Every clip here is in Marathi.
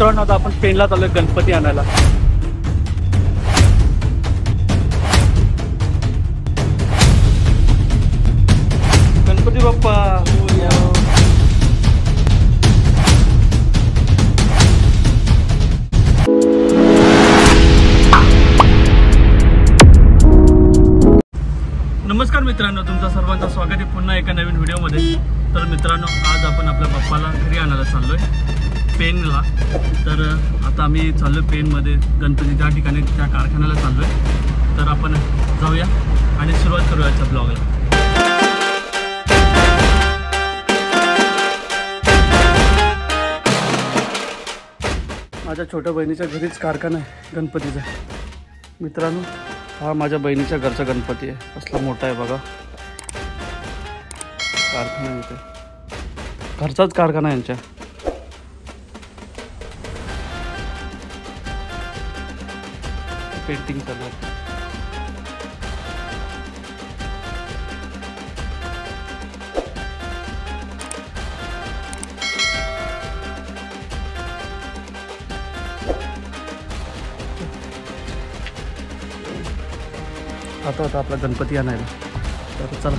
मित्रांनो आता आपण पेनला चाललोय गणपती आणायला। गणपती बाप्पा नमस्कार मित्रांनो, तुमचं सर्वांचं स्वागत आहे पुन्हा एका नवीन व्हिडिओमध्ये। तर मित्रांनो, आज आपण आपल्या बाप्पाला घरी आणायला चाललोय पेनला। तर आता आम्ही चाललोय पेनमध्ये गणपती ज्या ठिकाणी त्या कारखान्याला चाललोय। तर आपण जाऊया आणि सुरुवात करूया आजच्या ब्लॉगला। माझ्या छोट्या बहिणीच्या घरीच कारखाना आहे गणपतीचा। मित्रांनो, हा माझ्या बहिणीच्या घरचा गणपती आहे, कसला मोठा आहे बघा। कारखाना इथे घरचाच कारखाना आहे यांच्या। पेंटिंग चालू आहे। आता होता आपला गणपती आणायला, तर चला।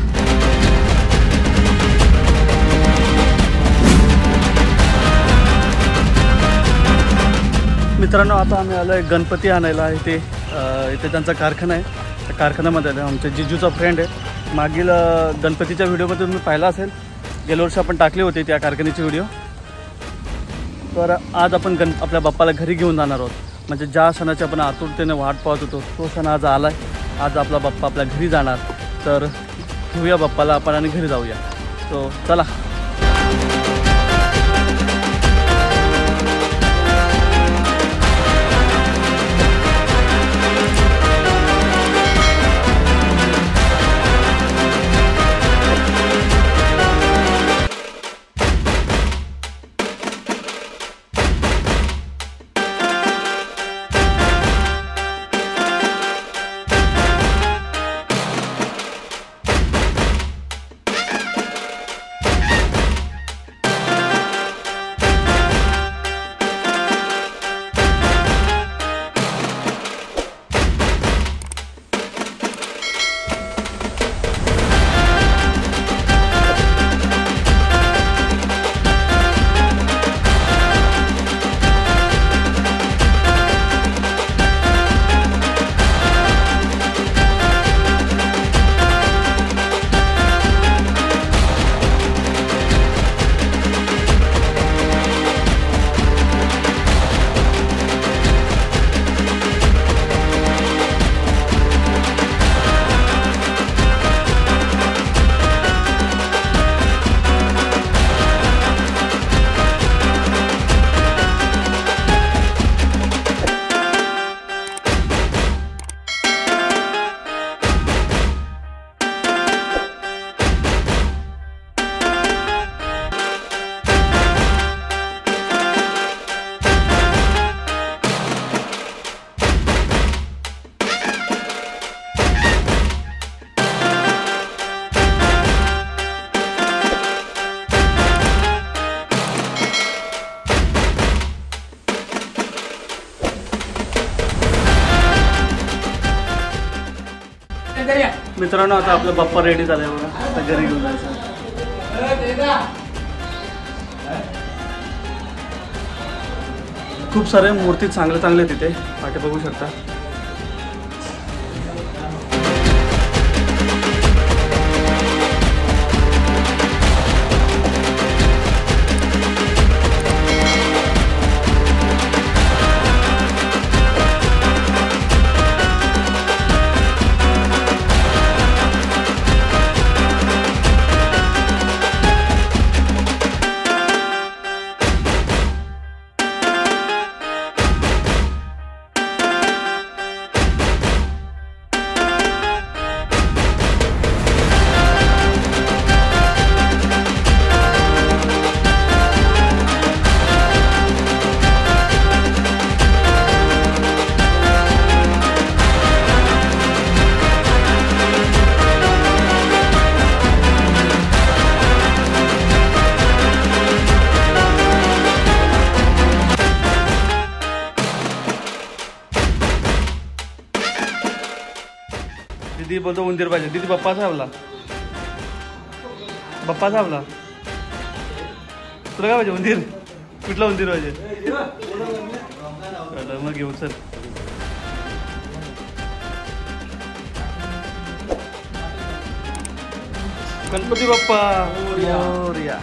मित्रांनो, आता आम्ही आलोय गणपती आणायला। इथे त्यांचा कारखाना आहे। त्या कारखान्यामध्ये आमच्या जिजूचा फ्रेंड आहे। मागील गणपतीच्या व्हिडिओमध्ये तुम्ही पाहिला असेल, गेल्या वर्षी आपण टाकले होते त्या कारखान्याची व्हिडिओ। तर आज आपण आपल्या बाप्पाला घरी घेऊन जाणार आहोत। म्हणजे ज्या सणाची आपण आतुरतेने वाट पाहत होतो तो सण आज आला आहे। आज आपला बाप्पा आपल्या घरी जाणार, तर घेऊया बाप्पाला आपण आणि घरी जाऊया। सो चला। मित्रांनो, आता आपला बाप्पा रेडी झालाय बघा, आता घरी घेऊन जायचं। खूप सारे मूर्ती चांगले तिथे पाठी बघू शकता। बोलतो उंदीर पाहिजे. दीदी बाप्पा साहेबला बाप्पा साहेबला तुला काय पाहिजे? उंदीर. कुठला उंदीर पाहिजे? मग घेऊ चल. गणपती बाप्पा मोरया.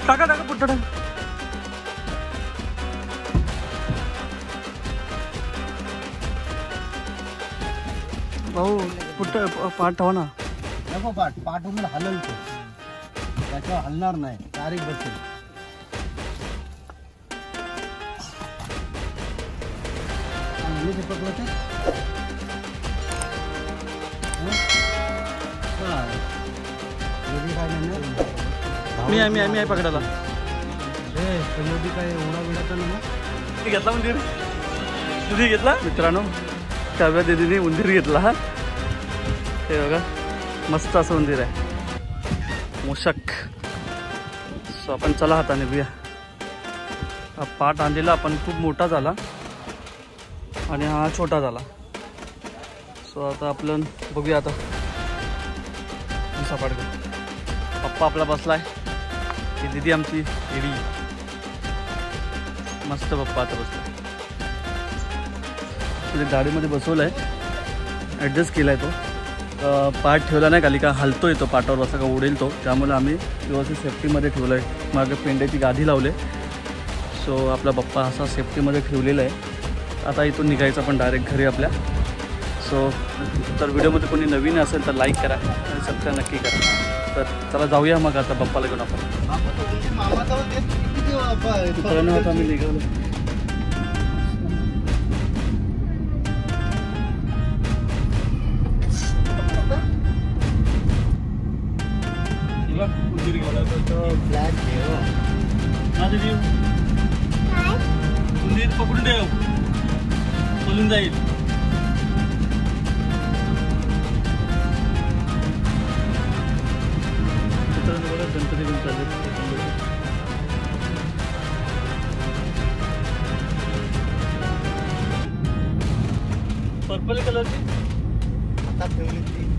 टाका टाका पुट्टा टाका. भाऊ पुट्ट पाठ ठेवा ना. नको पाठ हलल तो त्याच्यावर हलणार नाही. तारीख बसेल. मी आहे पकडायला. काय एवढा वेळाचा ना घेतला उंदीर. तुझी घेतला मित्रांनो. काव्या दीदीने उंदीर घेतला. हा हे बघा मस्त असं उंदीर आहे. मूषक. सो आपण चला हाताने बघूया. हा पाट आणलेला आपण खूप मोठा झाला आणि हा छोटा झाला. सो आता आपण बघूया. आता दुसरा पाट घेऊ. पप्पा आपला बसलाय. ही दीदी आमची एडी. मस्त पप्पा आता बसलाय. गाडीमध्ये बसवलाय. ॲडजस्ट केलाय तो. पार्ट ठेवला नाही खाली का हलतोय तो. पाटावर बसा का उडेल तो. त्यामुळे आम्ही व्यवस्थित सेफ्टीमध्ये ठेवलं आहे. मागे पेंड्याची गादी लावले. सो आपला पप्पा असा सेफ्टीमध्ये ठेवलेला आहे. आता इथून निघायचं पण डायरेक्ट घरी आपल्या. सो तर व्हिडिओमध्ये कोणी नवीन असेल तर लाईक करा आणि सबस्क्राईब नक्की करा. तर चला जाऊया मग आता पप्पाला घेऊन आपण. आता आम्ही निघालो. उंदीर पकडून ठेव. बोलून जाईल. गणपती घेऊन चालले. पर्पल कलरची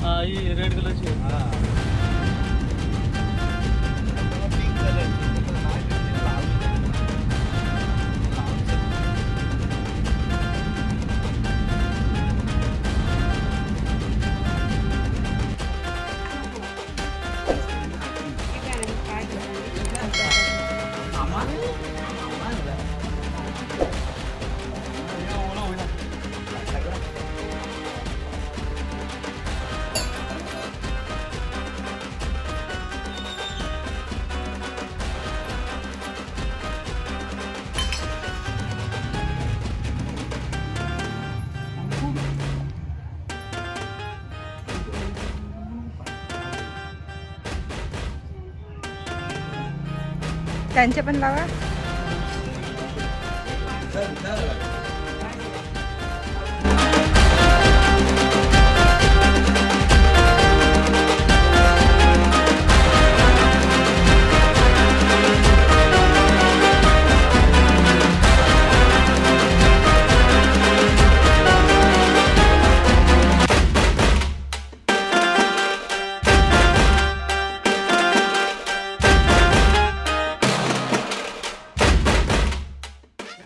हा ही रेड कलरची. त्यांचे पण लावा.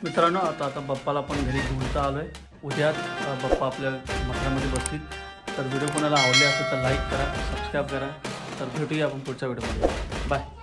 मित्रांनो आता बाप्पाला आपण घरी घेऊन आलोय. उद्याच बाप्पा आपल्या मखरामध्ये बसतील. तर व्हिडिओ कोणाला आवडले असेल तर लाईक करा, सबस्क्राईब करा. तर भेटूया आपण पुढच्या व्हिडिओमध्ये. बाय.